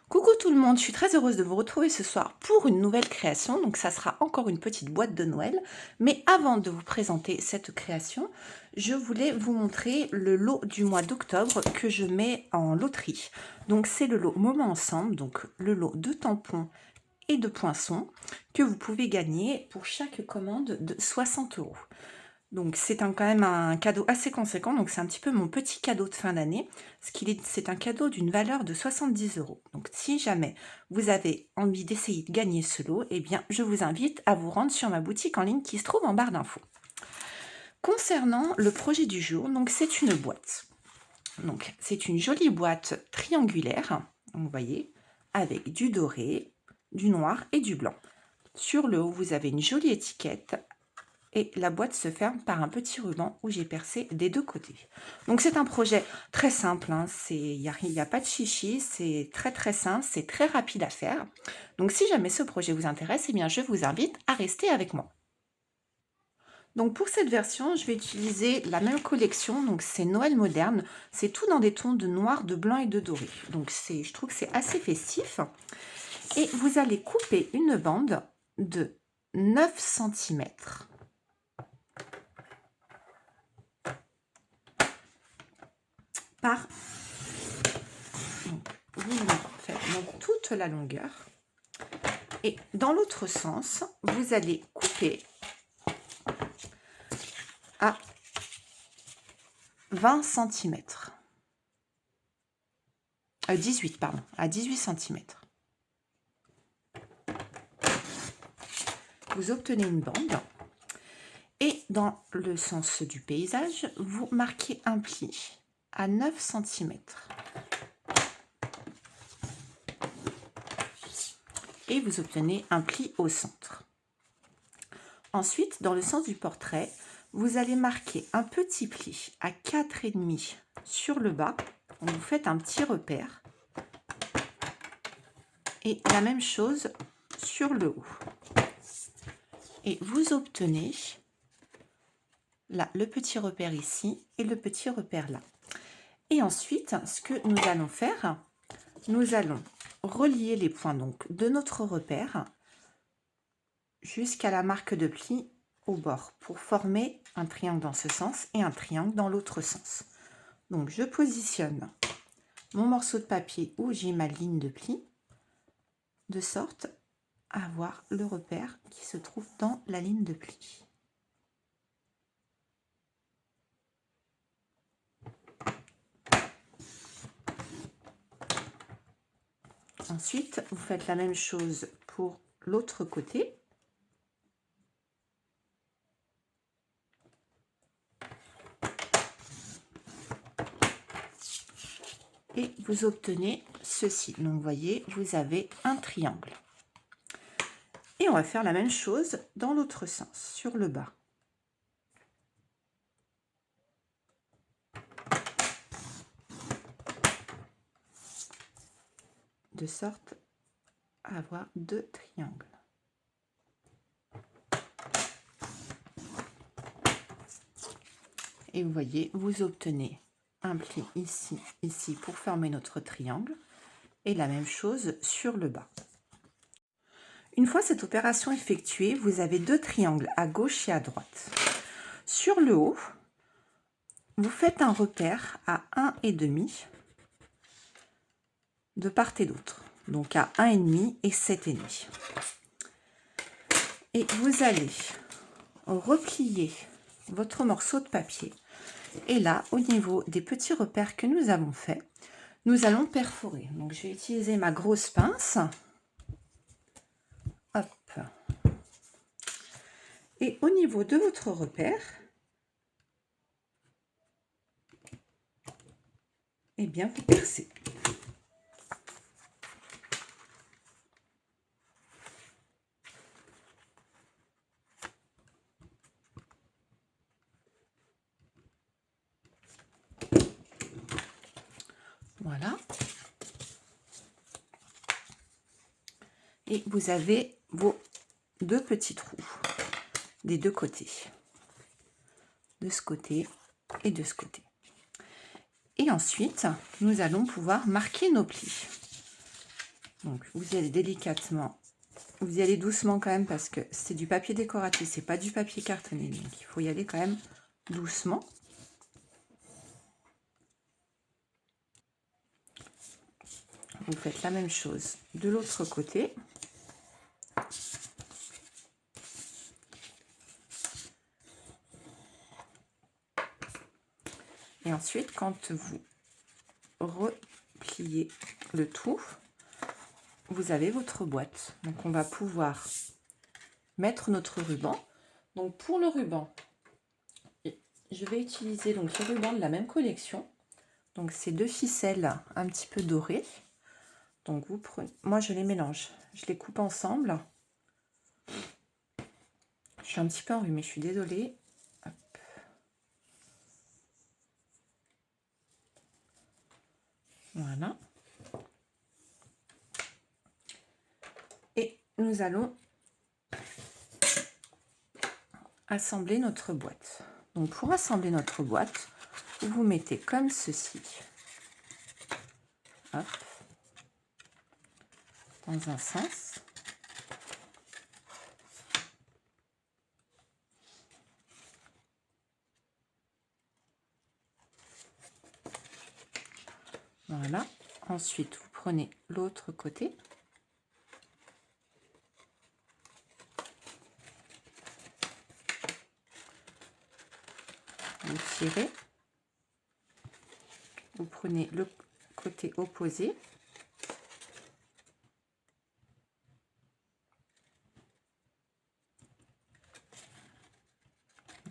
Coucou tout le monde, je suis très heureuse de vous retrouver ce soir pour une nouvelle création. Donc ça sera encore une petite boîte de Noël. Mais avant de vous présenter cette création, je voulais vous montrer le lot du mois d'octobre que je mets en loterie. Donc c'est le lot Moment Ensemble, donc le lot de tampons et de poinçons que vous pouvez gagner pour chaque commande de 60 euros. Donc c'est quand même un cadeau assez conséquent, donc c'est un petit peu mon petit cadeau de fin d'année, c'est un cadeau d'une valeur de 70 euros. Donc si jamais vous avez envie d'essayer de gagner ce lot, eh bien je vous invite à vous rendre sur ma boutique en ligne qui se trouve en barre d'infos. Concernant le projet du jour, donc c'est une boîte. Donc c'est une jolie boîte triangulaire, vous voyez, avec du doré, du noir et du blanc. Sur le haut, vous avez une jolie étiquette et la boîte se ferme par un petit ruban où j'ai percé des deux côtés. Donc c'est un projet très simple, hein, il n'y a pas de chichi, c'est très simple, c'est très rapide à faire. Donc si jamais ce projet vous intéresse, eh bien je vous invite à rester avec moi. Donc pour cette version, je vais utiliser la même collection, donc c'est Noël moderne, c'est tout dans des tons de noir, de blanc et de doré. Donc je trouve que c'est assez festif. Et vous allez couper une bande de 9 cm par vous faites donc toute la longueur et dans l'autre sens vous allez couper à 20 cm, 18 pardon, à 18 cm. Vous obtenez une bande et dans le sens du paysage vous marquez un pli à 9 cm. Et vous obtenez un pli au centre. Ensuite, dans le sens du portrait, vous allez marquer un petit pli à 4,5 sur le bas. Vous faites un petit repère. Et la même chose sur le haut. Et vous obtenez là le petit repère ici et le petit repère là. Et ensuite, ce que nous allons faire, nous allons relier les points donc de notre repère jusqu'à la marque de pli au bord pour former un triangle dans ce sens et un triangle dans l'autre sens. Donc je positionne mon morceau de papier où j'ai ma ligne de pli de sorte à avoir le repère qui se trouve dans la ligne de pli. Ensuite, vous faites la même chose pour l'autre côté. Et vous obtenez ceci. Donc, vous voyez, vous avez un triangle. Et on va faire la même chose dans l'autre sens, sur le bas. De sorte à avoir deux triangles. Et vous voyez, vous obtenez un pli ici, ici pour former notre triangle et la même chose sur le bas. Une fois cette opération effectuée, vous avez deux triangles à gauche et à droite. Sur le haut, vous faites un repère à 1,5 de part et d'autre, donc à 1,5 et 7,5. Et vous allez replier votre morceau de papier. Et là, au niveau des petits repères que nous avons faits, nous allons perforer. Donc, je vais utiliser ma grosse pince. Hop. Et au niveau de votre repère, eh bien, vous percez. Voilà. Et vous avez vos deux petits trous des deux côtés. De ce côté et de ce côté. Et ensuite, nous allons pouvoir marquer nos plis. Donc, vous y allez délicatement. Vous y allez doucement quand même parce que c'est du papier décoratif, c'est pas du papier cartonné. Donc, il faut y aller quand même doucement. Vous faites la même chose de l'autre côté. Et ensuite, quand vous repliez le tout, vous avez votre boîte. Donc, on va pouvoir mettre notre ruban. Donc, pour le ruban, je vais utiliser donc le ruban de la même collection. Donc, c'est 2 ficelles un petit peu dorées. Donc, vous prenez... Moi, je les mélange. Je les coupe ensemble. Je suis un petit peu enrhumée, je suis désolée. Hop. Voilà. Et nous allons assembler notre boîte. Donc, pour assembler notre boîte, vous mettez comme ceci. Hop. Dans un sens. Voilà. Ensuite, vous prenez l'autre côté. Vous tirez. Vous prenez le côté opposé.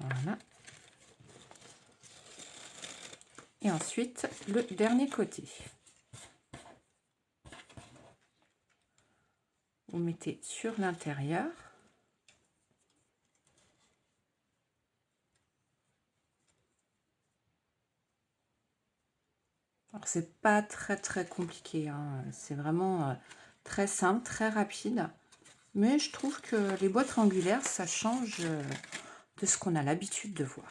Voilà. Et ensuite, le dernier côté. Vous mettez sur l'intérieur. Alors, c'est pas très compliqué, hein. C'est vraiment très simple, très rapide. Mais je trouve que les boîtes triangulaires, ça change de ce qu'on a l'habitude de voir.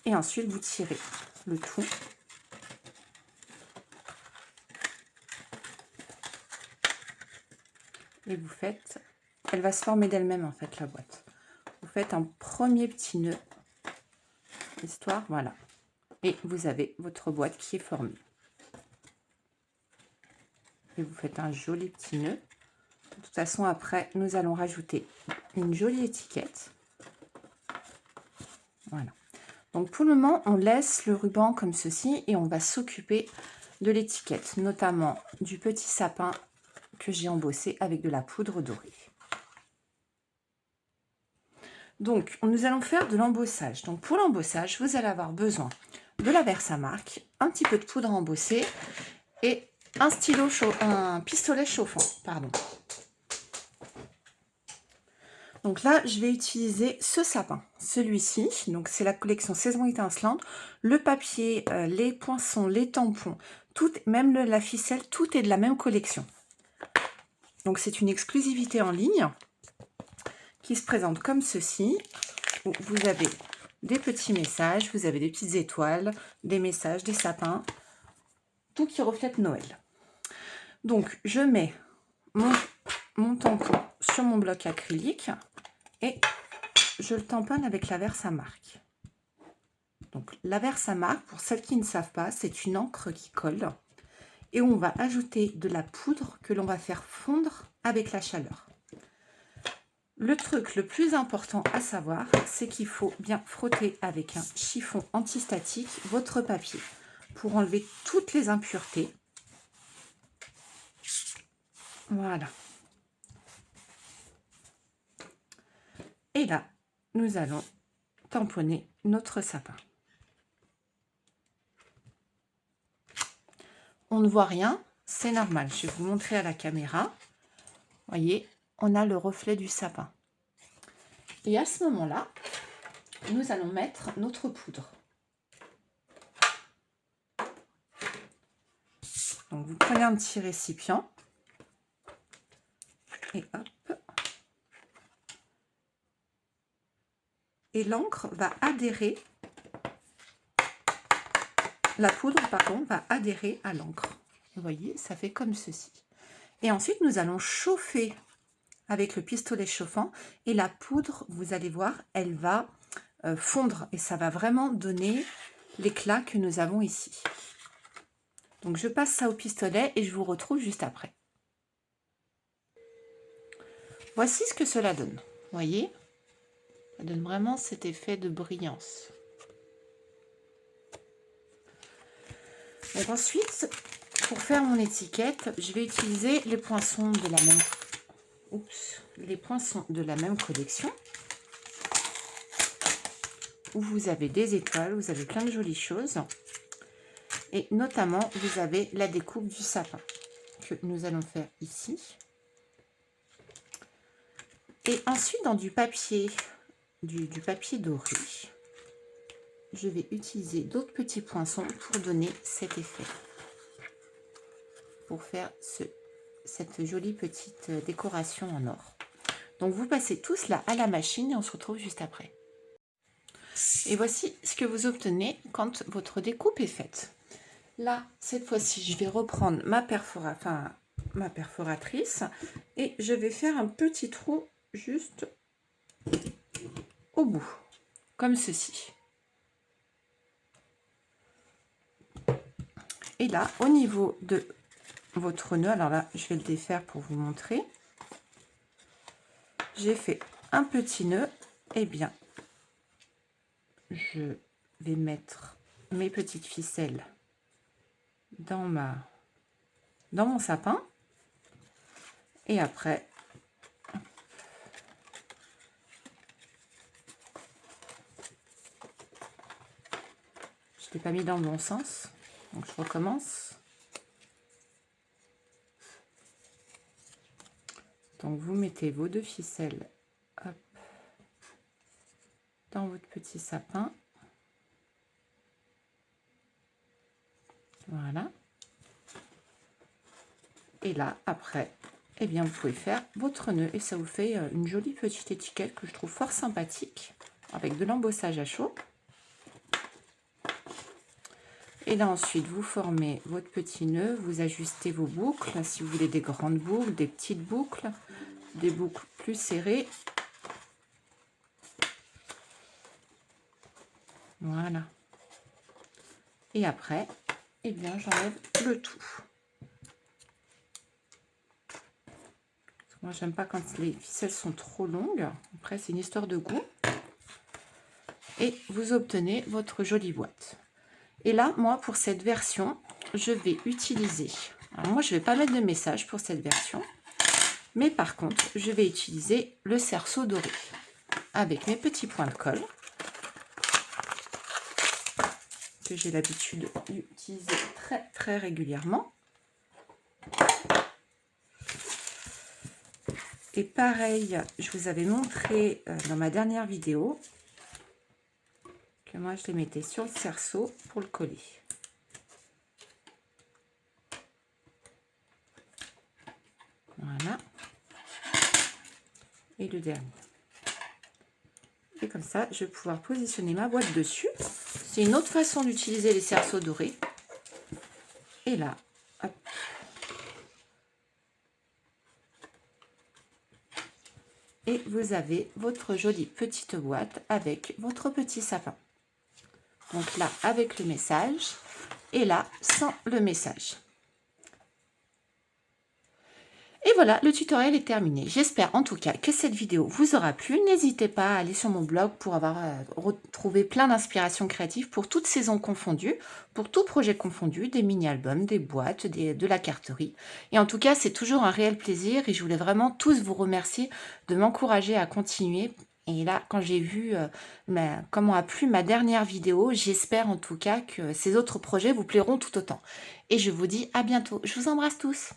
Et ensuite, vous tirez le tout. Et vous faites... Elle va se former d'elle-même, en fait, la boîte. Vous faites un premier petit nœud. Histoire, voilà. Et vous avez votre boîte qui est formée. Et vous faites un joli petit nœud. De toute façon, après, nous allons rajouter une jolie étiquette. Voilà. Donc, pour le moment, on laisse le ruban comme ceci et on va s'occuper de l'étiquette, notamment du petit sapin que j'ai embossé avec de la poudre dorée. Donc, nous allons faire de l'embossage. Donc, pour l'embossage, vous allez avoir besoin de la Versamark, un petit peu de poudre embossée et un pistolet chauffant, pardon. Donc là, je vais utiliser ce sapin, celui-ci. Donc, c'est la collection Saison étincelante. Le papier, les poinçons, les tampons, tout, même la ficelle, tout est de la même collection. Donc, c'est une exclusivité en ligne qui se présente comme ceci. Où vous avez des petits messages, vous avez des petites étoiles, des messages, des sapins, tout qui reflète Noël. Donc, je mets mon tampon sur mon bloc acrylique et je le tamponne avec la Versamark. Donc, la Versamark, pour celles qui ne savent pas, c'est une encre qui colle. Et on va ajouter de la poudre que l'on va faire fondre avec la chaleur. Le truc le plus important à savoir, c'est qu'il faut bien frotter avec un chiffon antistatique votre papier pour enlever toutes les impuretés. Voilà. Et là, nous allons tamponner notre sapin. On ne voit rien, c'est normal. Je vais vous montrer à la caméra. Voyez, on a le reflet du sapin. Et à ce moment-là, nous allons mettre notre poudre. Donc, vous prenez un petit récipient et hop. Et l'encre va adhérer, la poudre, pardon, va adhérer à l'encre. Vous voyez, ça fait comme ceci. Et ensuite, nous allons chauffer avec le pistolet chauffant. Et la poudre, vous allez voir, elle va fondre. Et ça va vraiment donner l'éclat que nous avons ici. Donc, je passe ça au pistolet et je vous retrouve juste après. Voici ce que cela donne. Vous voyez? Ça donne vraiment cet effet de brillance. Donc ensuite, pour faire mon étiquette, je vais utiliser les poinçons de la même, les poinçons de la même collection. Où vous avez des étoiles, vous avez plein de jolies choses. Et notamment, vous avez la découpe du sapin que nous allons faire ici. Et ensuite, dans du papier doré, je vais utiliser d'autres petits poinçons pour donner cet effet. Pour faire cette jolie petite décoration en or. Donc, vous passez tout cela à la machine et on se retrouve juste après. Et voici ce que vous obtenez quand votre découpe est faite. Là, cette fois-ci, je vais reprendre ma perforatrice et je vais faire un petit trou juste au bout, comme ceci. Et là, au niveau de votre nœud, alors là, je vais le défaire pour vous montrer. J'ai fait un petit nœud, et bien, je vais mettre mes petites ficelles dans mon sapin. Et après, je ne l'ai pas mis dans le bon sens, donc je recommence. Donc vous mettez vos 2 ficelles, hop, dans votre petit sapin. Voilà. Et là, après, eh bien, vous pouvez faire votre nœud et ça vous fait une jolie petite étiquette que je trouve fort sympathique avec de l'embossage à chaud. Et là, ensuite, vous formez votre petit nœud, vous ajustez vos boucles, si vous voulez des grandes boucles, des petites boucles, des boucles plus serrées. Voilà. Et après, eh bien, j'enlève le tout. Moi, j'aime pas quand les ficelles sont trop longues. Après, c'est une histoire de goût. Et vous obtenez votre jolie boîte. Et là, moi, pour cette version, je vais utiliser... Alors, moi, je ne vais pas mettre de message pour cette version. Mais par contre, je vais utiliser le cerceau doré. Avec mes petits points de colle. Que j'ai l'habitude d'utiliser très régulièrement. Et pareil, je vous avais montré dans ma dernière vidéo que moi je les mettais sur le cerceau pour le coller. Voilà. Et le dernier. Et comme ça, je vais pouvoir positionner ma boîte dessus. C'est une autre façon d'utiliser les cerceaux dorés. Et là, hop. Et vous avez votre jolie petite boîte avec votre petit sapin. Donc là, avec le message, et là, sans le message. Et voilà, le tutoriel est terminé. J'espère en tout cas que cette vidéo vous aura plu. N'hésitez pas à aller sur mon blog pour avoir retrouvé plein d'inspirations créatives pour toutes saisons confondues, pour tout projet confondu, des mini-albums, des boîtes, de la carterie. Et en tout cas, c'est toujours un réel plaisir et je voulais vraiment tous vous remercier de m'encourager à continuer. Et là, quand j'ai vu comment a plu ma dernière vidéo, j'espère en tout cas que ces autres projets vous plairont tout autant. Et je vous dis à bientôt. Je vous embrasse tous.